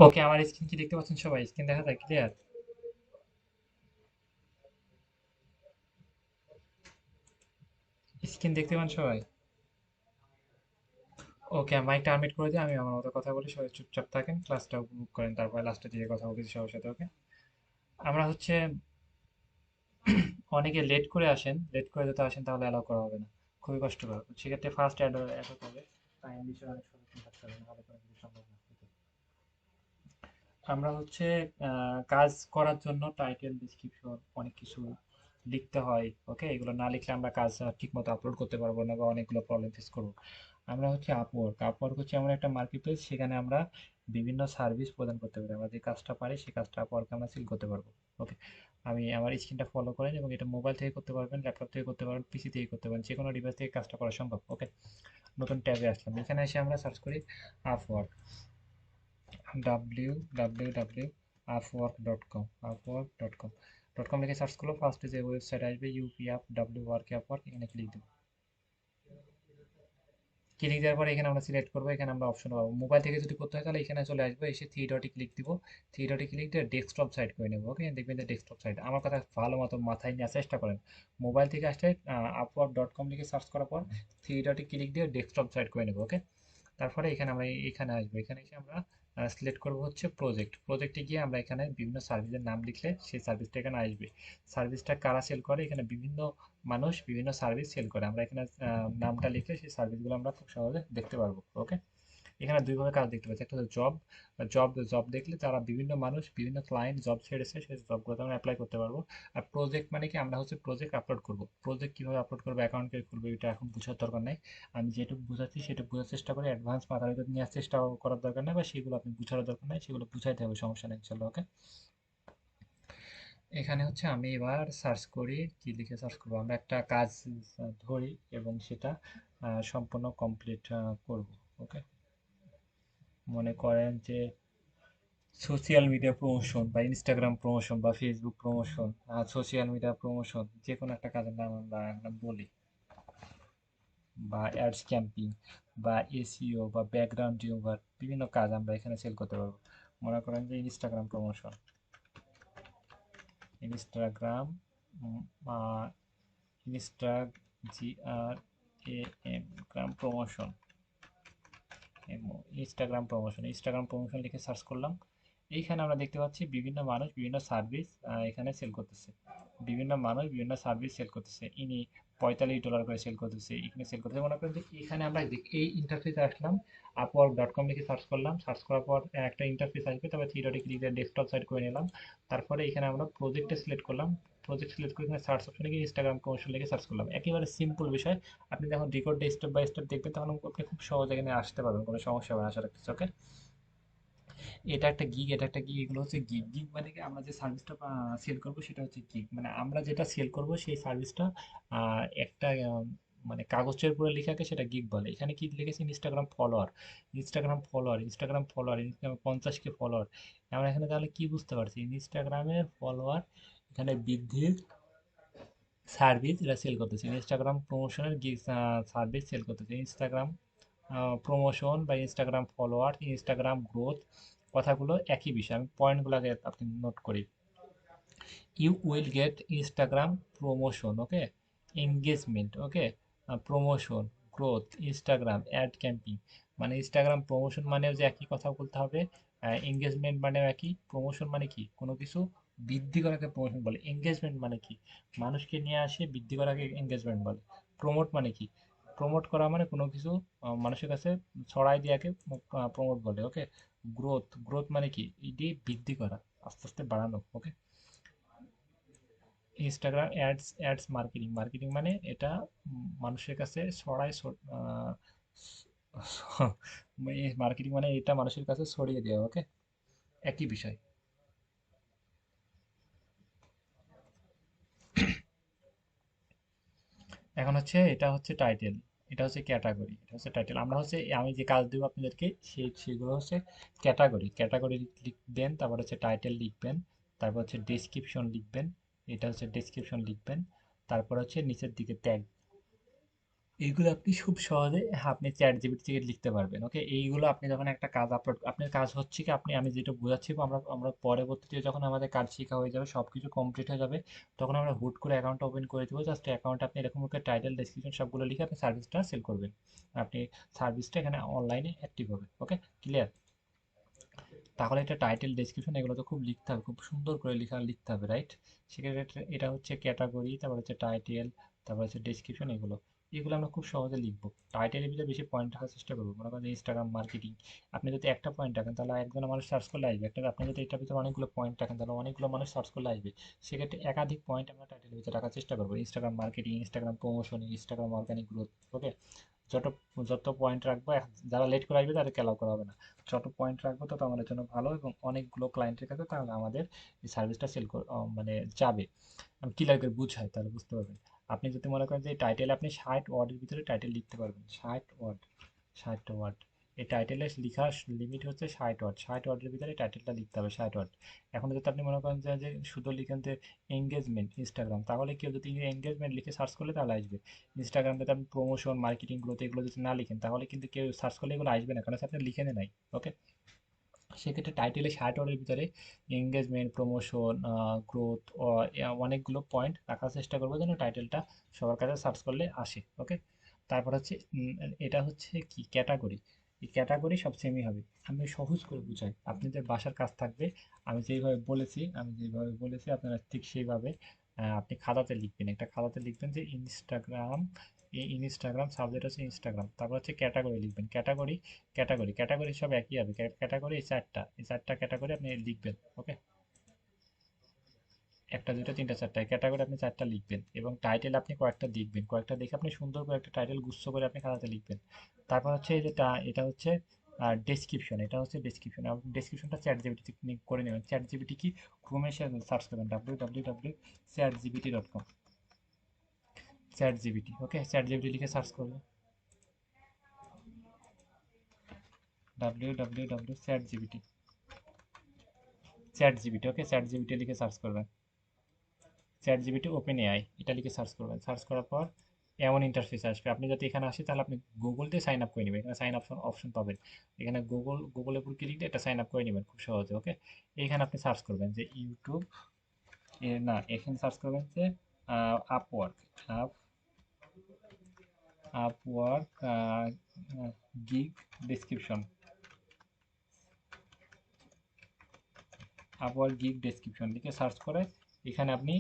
ওকে, আমার স্ক্রিন কি দেখতে পাচ্ছেন সবাই? স্ক্রিন দেখা যায় ক্লিয়ার? স্ক্রিন দেখতে পান সবাই? ওকে, মাইকটা আনমিউট করে দিয়ে আমি আমার মতো কথা বলি, সবাই চুপচাপ থাকেন, ক্লাসটা উপভোগ করেন, তারপর লাস্টে দিয়ে কথা বলতেছি সবার সাথে। ওকে, আমরা হচ্ছে অনেকে লেট করে আসেন, লেট করে যদি আসেন তাহলে অ্যালাউ করা হবে না, খুবই কষ্টকর। সেক্ষেত্রে ফার্স্ট অ্যাড হতে হবে, টাইম বিষয়ে অনেক সচেতন থাকতে হবে, নাহলে কোনো কিছু সম্ভব না। আমরা হচ্ছে কাজ করার জন্য টাইটেল, ডেসক্রিপশন অনেক কিছু লিখতে হয়। ওকে, এগুলো না লিখলে আমরা কাজ ঠিকমতো আপলোড করতে পারবো না বা অনেকগুলো প্রবলেম ফেস করবো। আমরা হচ্ছে আপওয়ার্ক, আপওয়ার্ক হচ্ছে এমন একটা মার্কেট প্লেস, সেখানে আমরা বিভিন্ন সার্ভিস প্রদান করতে পারি। আমরা যে কাজটা পারি সেই কাজটা আপওয়ার্কে আমরা সেল করতে পারবো। ওকে, আমি আমার স্ক্রিনটা ফলো করেন, এবং এটা মোবাইল থেকে করতে পারবেন, ল্যাপটপ থেকে করতে পারবেন, পিসি থেকে করতে পারেন, যে কোনো ডিভাইস থেকে কাজটা করা সম্ভব। ওকে, নতুন ট্যাবে আসলাম, এখানে এসে আমরা সার্চ করি আপওয়ার্ক, www.upwork.com, upwork.com লিখে সার্চ করলো, ফার্স্টে যে ওয়েবসাইট আসবে ইউপি অ্যাপ ডাব্লিউ ওয়ার্ক অ্যাপওয়ার্ক, এখানে ক্লিক দেবো। ক্লিক দেওয়ার পরে এখানে আমরা সিলেক্ট করবো, এখানে আমরা অপশন পাবো। মোবাইল থেকে যদি করতে হয় তাহলে এখানে চলে আসবো, এসে থ্রি ডটে ক্লিক দিব, থ্রি ডটে ক্লিক দিয়ে ডেস্কটপ সাইট করে নেবো। ওকে, দেখবেন যে ডেস্কটপ সাইট, আমার কথা ভালো মতো মাথায় নেওয়ার চেষ্টা করেন। মোবাইল থেকে আসলে আপওয়ার্ক.com লিখে সার্চ করার পর থ্রি ডটে ক্লিক দিয়ে ডেস্কটপ সাইট করে নেবো। ওকে, তারপরে এখানে আমরা এখানে আসবো, এখানে এসে আমরা সিলেক্ট করবো হচ্ছে প্রজেক্ট, প্রজেক্টে গিয়ে আমরা এখানে বিভিন্ন সার্ভিসের নাম লিখলে সেই সার্ভিসটা এখানে আসবে। সার্ভিসটা কারা সেল করে, এখানে বিভিন্ন মানুষ বিভিন্ন সার্ভিস সেল করে, আমরা এখানে নামটা লিখলে সেই সার্ভিসগুলো আমরা খুব সহজে দেখতে পারবো। ওকে, এখানে দুইভাবে কাজ দেখতে পাচ্ছি, একটা হচ্ছে জব, জব জব দেখলে তারা বিভিন্ন মানুষ বিভিন্ন ক্লায়েন্ট জব ছেড়েছে, সেই জবগুলোতে আমরা অ্যাপ্লাই করতে পারবো। আর প্রজেক্ট মানে কি, আমরা হচ্ছে প্রজেক্ট আপলোড করব, প্রজেক্ট কীভাবে আপলোড করবো, অ্যাকাউন্ট ক্রিয়েট করবো, এটা এখন বোঝার দরকার নেই। আমি যেটুকু বুঝাচ্ছি সেটুকু বোঝার চেষ্টা করি, অ্যাডভান্স মাথার ভিতর নেওয়ার চেষ্টা করার দরকার নেই, বা সেগুলো আপনি বুঝার দরকার নেই, সেগুলো বুঝাইতে হবে, সমস্যা নেই, চলো। ওকে, এখানে হচ্ছে আমি এবার সার্চ করি, কি লিখে সার্চ করবো, আমরা একটা কাজ ধরি এবং সেটা সম্পূর্ণ কমপ্লিট করব। ওকে, মনে করেন যে সোশ্যাল মিডিয়া প্রমোশন বা ইনস্টাগ্রাম প্রমোশন বা Facebook promotion, social media promotion, যে কোনো একটা কাজের নাম আমরা আমরা বলি, বা অ্যাডস ক্যাম্পিং বা এসইও বা ব্যাকগ্রাউন্ড রিমুভার, বিভিন্ন কাজ আমরা এখানে সেল করতে পারবো। মনে করেন যে Instagram promotion, Instagram, Insta, G R A M, gram promotion, Instagram promotion, Instagram promotion লিখে সার্চ করলাম। এইখানে আমরা দেখতে পাচ্ছি বিভিন্ন মানুষ বিভিন্ন সার্ভিস এখানে সেল করতেছে, বিভিন্ন মানুষ বিভিন্ন সার্ভিস সেল করতেছে। ইনি $45 করে সেল করতেছে, এখানে সেল করতেছে। মনে করেন যে এখানে আমরা এই ইন্টারফেসে আসলাম, আপওয়ার্ক.com লিখে সার্চ করলাম, সার্চ করার পর একটা ইন্টারফেস আসবে, তারপর থ্রি ডটে ক্লিক দিয়ে ডেস্কটপ সাইট করে নিলাম। তারপরে এখানে আমরা প্রজেক্টে সিলেক্ট করলাম, প্রজেক্ট সিলেক্ট করে এখানে সার্চ অপশনে গিয়ে ইনস্টাগ্রাম প্রমোশন লিখে সার্চ করলাম, একেবারে সিম্পল বিষয়। আপনি যখন রেকর্ডে স্টেপ বাই স্টেপ দেখবেন তখন আপনি খুব সহজে এখানে আসতে পারবেন, কোনো সমস্যা হবে না আশা রাখতেছি। ওকে, এটা একটা গিগ, এটা একটা গিগ, এগুলো হচ্ছে গিগ। গিগ মানে কি, আমরা যে সার্ভিসটা সেল করবো সেটা হচ্ছে গিগ, মানে আমরা যেটা সেল করবো সেই সার্ভিসটা একটা মানে কাগজের উপরে লেখাকে সেটা গিগ বলে। এখানে কি লিখেছে, Instagram follower, Instagram follower, Instagram follower, Instagram 50K follower. আমরা এখানে তাহলে কি বুঝতে পারছি, ইনস্টাগ্রামের ফলোয়ার এখানে বৃদ্ধির সার্ভিস এরা সেল করতেছে, ইনস্টাগ্রাম প্রমোশনের সার্ভিস সেল করতেছে। ইনস্টাগ্রাম প্রমোশন বা ইনস্টাগ্রাম ফলোয়ার, ইনস্টাগ্রাম গ্রোথ, কথাগুলো একই বিষয়। আমি পয়েন্টগুলো আগে আপনি নোট করি। You will get Instagram promotion, okay, engagement, okay, promotion, growth, Instagram ad camping. মানে ইনস্টাগ্রাম প্রমোশন মানেও যে একই কথা বলতে হবে, এঙ্গেজমেন্ট মানেও একই, প্রমোশন মানে কি, কোনো কিছু বৃদ্ধি করাকে প্রমোশন বলে, এঙ্গেজমেন্ট মানে কি, মানুষকে নিয়ে আসে বৃদ্ধি করাকে এঙ্গেজমেন্ট বলে। প্রমোট মানে কি, প্রমোট করা মানে কোনো কিছু মানুষের কাছে ছড়াই দেওয়াকে প্রমোট বলে। ওকে, গ্রোথ, গ্রোথ মানে কি, এটি বৃদ্ধি করা, আস্তে আস্তে বাড়ানো। Okay, Instagram ads, ads marketing, marketing মানে এটা মানুষের কাছে ছড়ায়, মার্কেটিং মানে এটা মানুষের কাছে ছড়িয়ে দেওয়া। ওকে, একই বিষয়। এখন হচ্ছে এটা হচ্ছে টাইটেল, এটা হচ্ছে ক্যাটাগরি, এটা হচ্ছে টাইটেল। আমরা হচ্ছে আমি যে কাজ দেবো আপনাদেরকে সেগুলো হচ্ছে ক্যাটাগরি, ক্যাটাগরি লিখবেন, তারপর হচ্ছে টাইটেল লিখবেন, তারপর হচ্ছে ডেসক্রিপশন লিখবেন, এটা হচ্ছে ডেসক্রিপশন লিখবেন, তারপর হচ্ছে নিচের দিকে ট্যাগ, এইগুলো আপনি খুব সহজে আপনি চ্যাট জিপিটি থেকে লিখতে পারবেন। ওকে, এইগুলো আপনি যখন একটা কাজ আপলোড, আপনার কাজ হচ্ছে কি, আমি যেটা বোঝাচ্ছি, আমরা পরবর্তীতে যখন আমাদের কাজ শেখা হয়ে যাবে, সবকিছু কমপ্লিট হয়ে যাবে, তখন আমরা হুট করে অ্যাকাউন্ট ওপেন করে দেবো। জাস্ট অ্যাকাউন্ট আপনি এরকম করে টাইটেল ডেসক্রিপশন সবগুলো লিখে আপনি সার্ভিসটা সেল করবেন। আপনি সার্ভিসটা এখানে অনলাইনে অ্যাক্টিভ হবে। ওকে, ক্লিয়ার? তাহলে এটা টাইটেল ডেসক্রিপশন এগুলো তো খুব লিখতে হবে, খুব সুন্দর করে লিখতে হবে, রাইট? সেক্ষেত্রে এটা হচ্ছে ক্যাটাগরি, তারপর হচ্ছে টাইটেল, তারপর হচ্ছে ডেসক্রিপশন, এগুলো এগুলো আমরা খুব সহজে লিখবো। টাইটেলের ভিতরে বেশি পয়েন্ট রাখার চেষ্টা করবো। মনে করেন ইনস্টাগ্রাম মার্কেটিং, আপনি যদি একটা পয়েন্ট রাখেন তাহলে একজন মানুষ সার্চ করলে আসবে। আপনি যদি এটার ভিতরে অনেকগুলো পয়েন্ট রাখেন তাহলে অনেকগুলো মানুষ সার্চ করলে আসবে। সেক্ষেত্রে একাধিক পয়েন্ট আমরা টাইটেলের ভিতরে রাখার চেষ্টা করবো। Instagram marketing, Instagram promotion, Instagram organic growth. Okay, যত যত পয়েন্ট রাখবো, যারা লেট করে আসবে তাদেরকে অ্যালাউ করা হবে না। যত পয়েন্ট রাখবো তত আমাদের জন্য ভালো, এবং অনেকগুলো ক্লায়েন্টের কাছে তাহলে আমাদের এই সার্ভিসটা মানে যাবে। আমি ক্লিয়ার করে বুঝাই তাহলে বুঝতে পারবেন। আপনি যদি মনে করেন যে টাইটেল আপনি 60 ওয়ার্ডের ভিতরে টাইটেল লিখতে পারবেন, 60 ওয়ার্ড, 60 ওয়ার্ড, এই টাইটেলের লিখার লিমিট হচ্ছে 60 ওয়ার্ড। 60 ওয়ার্ডের ভিতরে টাইটেলটা লিখতে হবে, 60 ওয়ার্ড। এখন যদি আপনি মনে করেন যে শুধু লিখেন যে এঙ্গেজমেন্ট ইনস্টাগ্রাম, তাহলে কেউ যদি এঙ্গেজমেন্ট লিখে সার্চ করলে তাহলে আসবে। ইনস্টাগ্রাম যদি আপনি প্রমোশন মার্কেটিং গ্রোথ এগুলো যদি না লিখেন তাহলে কিন্তু কেউ সার্চ করলে এগুলো আসবে না, কারণ হচ্ছে আপনি লিখে নাই। ওকে, সেক্ষেত্রে টাইটেলে 60 ওয়ার্ডের ভিতরে এঙ্গেজমেন্ট, প্রমোশন, গ্রোথ, অনেকগুলো পয়েন্ট রাখার চেষ্টা করবো যেন টাইটেলটা সবার কাছে সার্চ করলে আসে। ওকে, তারপর হচ্ছে এটা হচ্ছে কি ক্যাটাগরি। এই ক্যাটাগরি সব সেমই হবে। আমি সহজ করে বুঝাই, আপনাদের বাসার কাজ থাকবে, আমি যেভাবে বলেছি আপনারা ঠিক সেইভাবে আপনি খাতাতে লিখবেন। একটা খাতাতে লিখবেন যে ইনস্টাগ্রাম, এই ইনস্টাগ্রাম সাবজেক্ট হচ্ছে ইনস্টাগ্রাম, তারপর হচ্ছে ক্যাটাগরি লিখবেন। ক্যাটাগরি, ক্যাটাগরি, ক্যাটাগরি সব একই হবে। ক্যাটাগরি এই চারটা ক্যাটাগরি আপনি লিখবেন। ওকে, একটা দুটো তিনটা চারটা ক্যাটাগরি আপনি চারটা লিখবেন, এবং টাইটেল আপনি কয়েকটা লিখবেন, কয়েকটা দেখে আপনি সুন্দর করে একটা টাইটেল গুচ্ছ করে আপনি খাতাতে লিখবেন। তারপর হচ্ছে এই যেটা, এটা হচ্ছে ডেসক্রিপশন, এটা হচ্ছে ডেসক্রিপশন। আপনি ডেসক্রিপশনটা চ্যাট জিপিটি করে নেবেন। চ্যাট জিপিটি কি, ক্রোমে সার্চ করবেন www.chatgpt.com, চ্যাট জিপিটি। ওকে, চ্যাট জিপিটি লিখে সার্চ করবেন www.chatgpt, চ্যাট জিপিটি। ওকে, চ্যাট জিপিটি লিখে সার্চ করবেন। চ্যাট জিপিটি ওপেন এআই এটা লিখে সার্চ করবেন। সার্চ করার পর এমন ইন্টারফেস আসবে। আপনি যদি এখানে আসে তাহলে আপনি গুগল দিয়ে সাইন আপ করে নেবেন। এখানে সাইন আপ অপশন পাবেন। এখানে গুগলের উপর ক্লিক দিয়ে এটা সাইন আপ করে নেবেন খুব সহজে। ওকে, এইখানে আপনি সার্চ করবেন যে ইউটিউব, না, এখানে সার্চ করবেন যে Upwork, up Upwork gig description, Upwork gig description লিখে সার্চ করে এখানে আপনি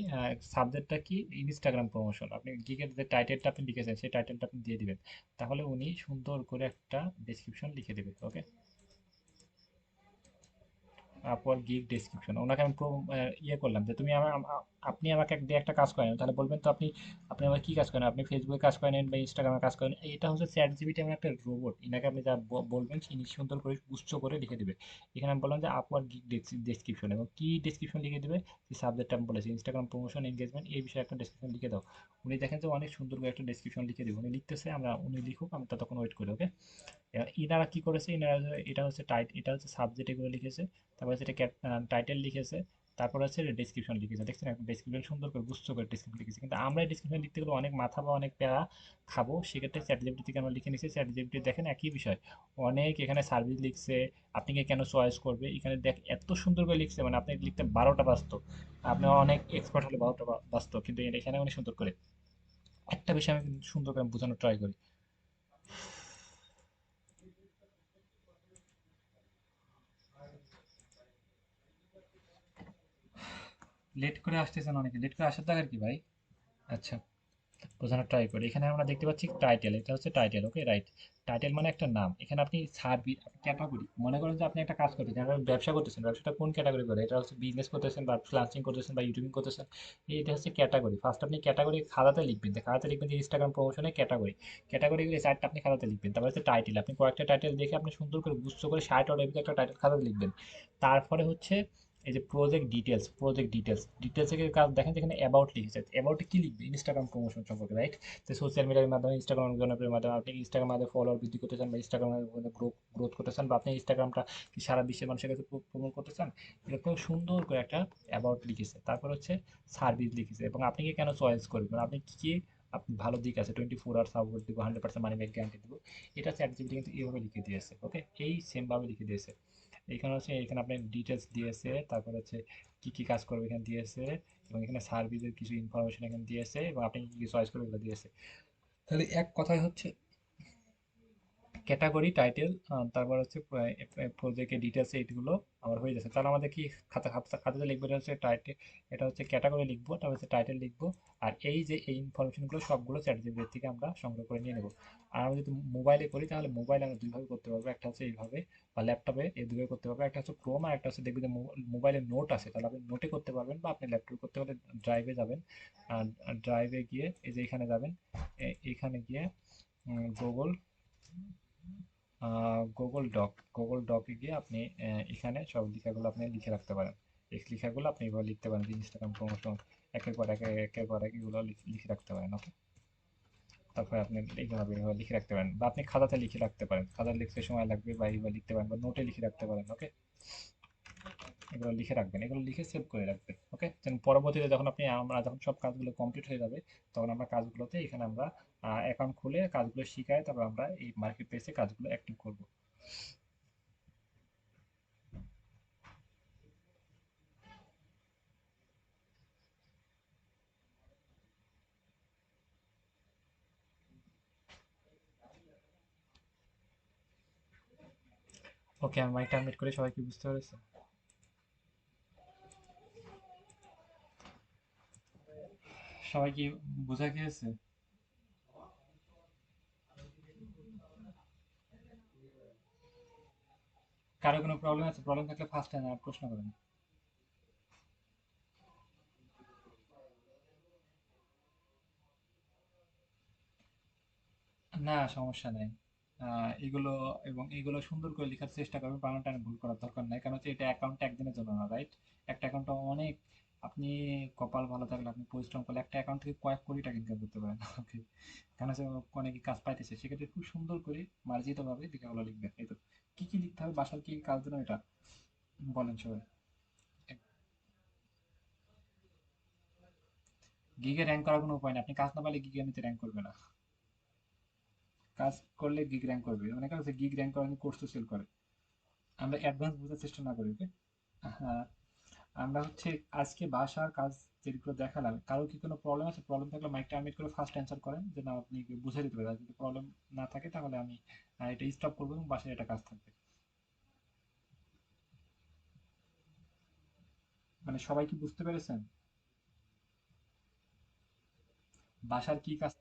সাবজেক্টটা কি, ইনস্টাগ্রাম প্রমোশন, আপনি গিগের যে টাইটেলটা আপনি লিখেছেন সেই টাইটেলটা আপনি দিয়ে দিবেন। তাহলে উনি সুন্দর করে একটা ডেসক্রিপশন লিখে দেবে। ওকে, আপওয়ার্ক গিগ ডেসক্রিপশন, ওনাকে আমি ইয়ে করলাম যে তুমি আপনি আমাকে দিয়ে একটা কাজ করেন, তাহলে বলবেন তো আপনি আপনি আমার কি কাজ করেন, আপনি ফেসবুকে কাজ করেন বা ইনস্টাগ্রামে কাজ করেন। এটা হচ্ছে চ্যাট জিপিটি এমন একটা রোবট, এনাকে আপনি যা বলবেন তিনি সুন্দর করে গুচ্ছ করে লিখে দেবে। এখানে আমি বললাম যে আপওয়ার্ক গিগ ডেসক্রিপশন, এবং কি ডেসক্রিপশন লিখে দেবে, যে সাবজেক্ট আমি বলেছি ইনস্টাগ্রাম প্রমোশন এঙ্গেজমেন্ট, এই বিষয়ে একটা ডেসক্রিপশন লিখে দাও। উনি দেখেন যে অনেক সুন্দর করে একটা ডেসক্রিপশন লিখে দেবে। উনি লিখতেছে, উনি লিখুক, আমি ততক্ষণ ওয়েট করি। ওকে, এবার ইনারা কি করেছে, এটা হচ্ছে সাবজেক্ট এগুলো লিখেছে, তারপর হচ্ছে এটা টাইটেল লিখেছে, তারপর হচ্ছে ডেসক্রিপশন লিখেছে। দেখছেন ডেসক্রিপশন সুন্দর করে গুচ্ছ করে ডেসক্রিপশন লিখেছে। কিন্তু আমরা এই ডেসক্রিপশন লিখতে গেলে অনেক মাথা বা অনেক প্যারা খাবো। সেক্ষেত্রে চ্যাট জিপিটি থেকে আমরা লিখে নিচ্ছি। চ্যাট জিপিটি দেখেন একই বিষয়, অনেক এখানে সার্ভিস লিখছে, আপনি কেন চয়েস করবে, এখানে দেখ এত সুন্দর করে লিখছে, মানে আপনি লিখতে 12টা বাজতো, আপনি অনেক এক্সপার্ট হলে 12টা বাজতো, কিন্তু এখানে অনেক সুন্দর করে একটা বিষয় আমি কিন্তু সুন্দর করে বোঝানোর ট্রাই করি। লেট করে আসতেছেন অনেকে, লেট করে আসার দরকার কি ভাই? আচ্ছা, বোঝানোর ট্রাই করি। এখানে আমরা দেখতে পাচ্ছি টাইটেল, এটা হচ্ছে টাইটেল। ওকে, রাইট, টাইটেল মানে একটা নাম। এখানে আপনি সার্ভিস, আপনি ক্যাটাগরি, মনে করেন যে আপনি একটা কাজ করতেছেন, আপনি ব্যবসা করতেছেন, ব্যবসাটা কোন ক্যাটাগরি করে, এটা হচ্ছে বিজনেস করতেছেন বা ফ্রিল্যান্সিং করতেছেন বা ইউটিউবিং করতেছেন, এটা হচ্ছে ক্যাটাগরি। ফার্স্ট আপনি ক্যাটাগরি খাতাতে লিখবেন, যে খাতাতে লিখবেন যে ইনস্টাগ্রাম প্রমোশনের ক্যাটাগরি, ক্যাটাগরিগুলো চারটা আপনি খাতাতে লিখবেন। তারপর হচ্ছে টাইটেল, আপনি কয়েকটা টাইটেল দেখে আপনি সুন্দর করে গুচ্ছ করে 60 ওয়ার্ডের ভিতরে একটা টাইটেল খাতাতে লিখবেন। তারপরে হচ্ছে এই যে প্রজেক্ট ডিটেলস এর কাজ দেখেন, যেখানে অ্যাবাউট লিখেছে, অ্যাবাউটে কি লিখবে, ইনস্টাগ্রাম প্রমোশন সম্পর্কে, রাইট? যে সোশ্যাল মিডিয়ার মাধ্যমে, ইনস্টাগ্রাম জনপ্রিয় মাধ্যমে আপনি ইনস্টাগ্রাম মাধ্যমে ফলোয়ার বৃদ্ধি করতে চান, বা ইনস্টাগ্রামের গ্রোথ করতে চান, বা আপনি ইনস্টাগ্রামটা কি সারা বিশ্বের মানুষের কাছে প্রমোট করতে চান, এরকম সুন্দর করে একটা অ্যাবাউট লিখেছে। তারপর হচ্ছে সার্ভিস লিখেছে, এবং আপনি কি কেন চয়েস করবেন, আপনি কি কি আপনি ভালো দিক আছে, 24 আওয়ার সাপোর্ট দিব, 100% মানি ব্যাক গ্যারান্টি দিব। এটা চ্যাট জিপিটি কিন্তু এইভাবে লিখে দিয়েছে। ওকে, এই সেম ভাবে লিখে দিয়েছে। এখানে হচ্ছে, এখানে আপনার ডিটেলস দিয়েছে, তারপর হচ্ছে কি কি কাজ করবে এখানে দিয়েছে, এবং এখানে সার্ভিসের কিছু ইনফরমেশন এখানে দিয়েছে, এবং আপনি কি কি চয়েস করবে এগুলো দিয়েছে। তাহলে এক কথায় হচ্ছে ক্যাটাগরি, টাইটেল, তারপর হচ্ছে প্রজেক্টের ডিটেলস, এইগুলো আমার হয়ে যাচ্ছে। তাহলে আমাদের কি খাতাতে লিখবো, এটা হচ্ছে টাইটেল, এটা হচ্ছে ক্যাটাগরি লিখবো, তারপর হচ্ছে টাইটেল লিখবো, আর এই যে এই ইনফরমেশনগুলো সবগুলো চ্যাটজিপিটি থেকে আমরা সংগ্রহ করে নিয়ে নেবো। আর আমরা যদি মোবাইলে করি, তাহলে মোবাইলে আমরা দুইভাবে করতে পারবো, একটা হচ্ছে এইভাবে, বা ল্যাপটপে, এই দুইভাবে করতে পারবো। একটা হচ্ছে ক্রোম, আর একটা হচ্ছে দেখবেন যে মোবাইলে নোট আছে, তাহলে আপনি নোটে করতে পারবেন, বা আপনি ল্যাপটপে করতে পারলে ড্রাইভে যাবেন, আর ড্রাইভে গিয়ে এই যে এখানে যাবেন, এখানে গিয়ে গুগল গুগল ডকে গিয়ে আপনি এখানে সব লেখাগুলো আপনি লিখে রাখতে পারেন। এই লেখাগুলো আপনি এভাবে লিখতে পারেন, যে ইনস্টাগ্রাম প্রমোশন, একের পর এক, একের পর এক এগুলো লিখে রাখতে পারেন। ওকে, তারপরে আপনি এইভাবে এভাবে লিখে রাখতে পারেন, বা আপনি খাতাতে লিখে রাখতে পারেন, খাতায় লিখতে সময় লাগবে, বা এইভাবে লিখতে পারেন, বা নোটে লিখে রাখতে পারেন। ওকে, এগুলো লিখে রাখবেন, এগুলো লিখে সেভ করে রাখবেন। ওকে, যেন পরবর্তীতে যখন আমরা যখন সব কাজগুলো কমপ্লিট হয়ে যাবে, তখন আমরা কাজগুলোতে এখানে আমরা অ্যাকাউন্ট খুলে কাজগুলো শিখাই, তারপর আমরা এই মার্কেট প্লেসে কাজগুলো অ্যাক্টিভ করব। ওকে, আমি মাইকটা আনমিউট করে, সবাই কি বুঝতে পেরেছে? সবাই কি বোঝা গিয়েছে? কারো কোনো প্রবলেম আছে? প্রবলেম থাকলে ফার্স্ট টাইম প্রশ্ন করেন। না, সমস্যা নেই। এগুলো, এবং এগুলো সুন্দর করে লেখার চেষ্টা করবেন, বানান টানে ভুল করার দরকার নাই, কারণ হচ্ছে এটা অ্যাকাউন্ট একদিনের জন্য না, রাইট? একটা অ্যাকাউন্টে অনেক, আপনি কপাল ভালো থাকলে, আপনি পরিশ্রম করলে একটা অ্যাকাউন্ট থেকে কয়েক কোটি টাকা ইনকাম করতে পারেন। ওকে, কারণ হচ্ছে অনেকে কাজ পাইতেছে, সেক্ষেত্রে খুব সুন্দর করে মার্জিত ভাবে লেখাগুলো লিখবেন। এই তো, কি কি লিখতে হবে, বাসার কি কি কাজ জন্য, এটা বলেন সবাই। গিগে র্যাঙ্ক করার কোনো উপায় নেই, আপনি কাজ না পাইলে গিগে এমনিতে র্যাঙ্ক করবে না। কাজ করলে গিগ র্যাঙ্ক করবে, অনেকে আছে গিগ র্যাঙ্ক করার কোর্স সেল করে। আমরা অ্যাডভান্স বোঝার চেষ্টা না করি। ওকে, হ্যাঁ, আমরা হচ্ছে আজকে বাসার কাজ যেগুলো দেখালাম, কারো কি কোনো প্রবলেম আছে? প্রবলেম থাকলে মাইকটা আনমিউট করে ফার্স্ট অ্যান্সার করেন, যেন আপনি বুঝে দিতে পারেন। আর যদি প্রবলেম না থাকে, তাহলে আমি এটা স্টপ করবো, এবং বাসায় এটা কাজ থাকবে। মানে সবাই কি বুঝতে পেরেছেন? বাসার কি কাজ?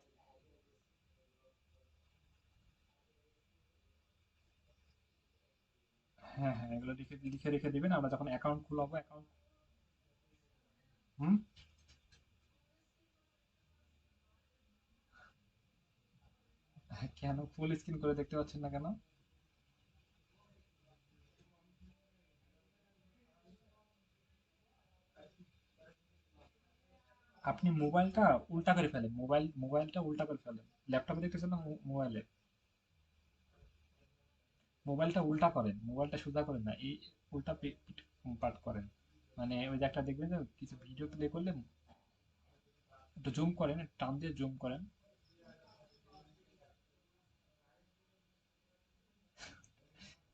হ্যাঁ হ্যাঁ, এগুলো লিখে লিখে রেখে দিবেন, আমরা যখন অ্যাকাউন্ট খুলবো, অ্যাকাউন্ট। হুম। কেন ফুল স্ক্রিন করে দেখতে পাচ্ছেন না কেন? আপনি মোবাইলটা উল্টা করে ফেলেন, মোবাইলটা উল্টা করে ফেলেন। ল্যাপটপে দেখতেছেন না, মোবাইলে। মোবাইলটা উল্টা করেন, মোবাইলটা সোজা করেন না, এই উল্টা পাঠ করেন। মানে ওই যে একটা দেখবেন যে কিছু ভিডিও প্লে করলে, একটু জুম করেন, টান দিয়ে জুম করেন।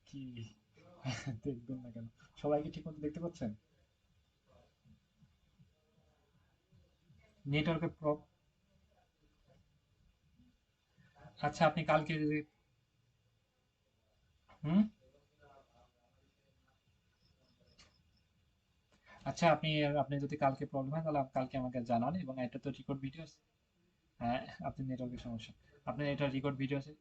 কি দেখবেন না কেন? সবাইকে ঠিক মতো দেখতে পাচ্ছেন? নেটওয়ার্কের আচ্ছা, আপনি কালকে যদি, হুম, আচ্ছা, আপনি আপনি যদি কালকে প্রবলেম হয়, তাহলে কালকে আমাকে জানান, এবং এটা তো রেকর্ড ভিডিও আছে। হ্যাঁ, আপনি নেটওয়ার্কের সমস্যা, আপনি এটা রেকর্ড ভিডিও আছে।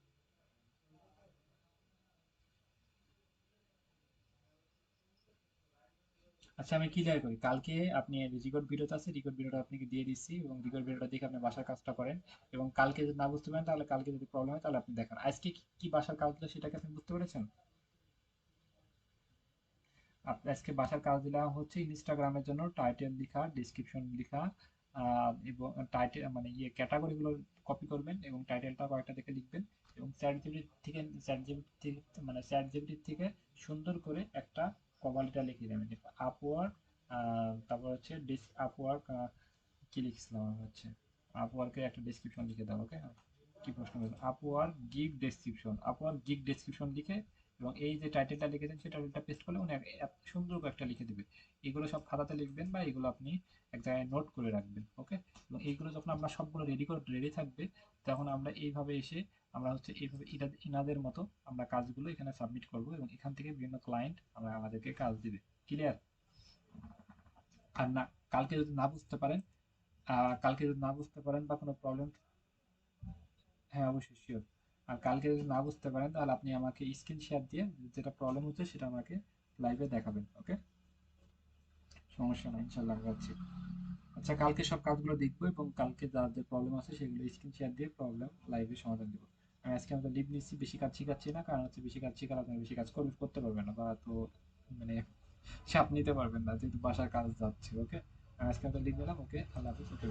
আচ্ছা, আমি ক্লিয়ার করি, কালকে আপনি রেকর্ড ভিডিওতে আছে, রেকর্ড ভিডিওটা আপনাকে দিয়ে দিচ্ছি, এবং রেকর্ড ভিডিওটা দেখে আপনি বাসার কাজটা করেন। এবং কালকে যদি না বুঝতে পারেন, তাহলে কালকে যদি প্রবলেম হয়, তাহলে আপনি দেখান। আজকে কি কি বাসার কাজ দিলো, সেটাকে আপনি বুঝতে পেরেছেন? আপনি আজকে বাসার কাজ দিলাম হচ্ছে ইনস্টাগ্রামের জন্য টাইটেল লেখা, ডিসক্রিপশন লেখা, এবং টাইটেল মানে ক্যাটাগরি গুলো কপি করবেন, এবং টাইটেলটা কয়েকটা দেখে লিখবেন, এবং চ্যাট জিপিটি থেকে সুন্দর করে একটা কভার লেটার লিখে দেবেন। আপওয়ার্ক, তারপর হচ্ছে আপওয়ার্ক, কি লিখছিলাম আমি হচ্ছে, আপওয়ার্কে একটা ডেসক্রিপশন লিখে দাও, ওকে? কি প্রশ্ন করবে? Upwork gig description, Upwork gig description লিখে এবং এই যে টাইটেলটা লিখেছেন সেই টাইটেলটা পেস্ট করলে উনি এত সুন্দর করে একটা লিখে দেবে। এগুলো সব খাতাতে লিখবেন বা এগুলো আপনি এক জায়গায় নোট করে রাখবেন, ওকে? এবং এইগুলো যখন আমরা সবগুলো রেডি থাকবে, তখন আমরা এইভাবে এসে আমরা হচ্ছে এইভাবে ইনাদের মতো আমরা কাজগুলো এখানে সাবমিট করব এবং এখান থেকে বিভিন্ন ক্লায়েন্ট আমরা আমাদেরকে কাজ দিবে। ক্লিয়ার? আর না, কালকে যদি না বুঝতে পারেন, কালকে যদি না বুঝতে পারেন বা কোনো প্রবলেম, হ্যাঁ অবশ্যই শিওর। আর কালকে যদি না বুঝতে পারেন তাহলে আপনি আমাকে স্ক্রিন শেয়ার দিয়ে যেটা প্রবলেম হচ্ছে সেটা আমাকে লাইভে দেখাবেন, ওকে? সমস্যা নাই, ইনশাল্লাহ আমরা যাচ্ছি। আচ্ছা, কালকে সব কাজগুলো দেখবো এবং কালকে যাদের প্রবলেম আছে সেগুলো স্ক্রিন শেয়ার দিয়ে প্রবলেম লাইভে সমাধান দেবো। আমি আজকে আমাদের লিভ নিচ্ছি, বেশি কাজ শিখাচ্ছি না, কারণ হচ্ছে বেশি কাজ শিখালে আপনি বেশি কাজ করতে পারবেন না বা তো মানে চাপ নিতে পারবেন না যেহেতু বাসার কাজ যাচ্ছে, ওকে? আমি আজকে আমাদের লিভ নিলাম, ওকে? আল্লাহ হাফিজ, ওকে।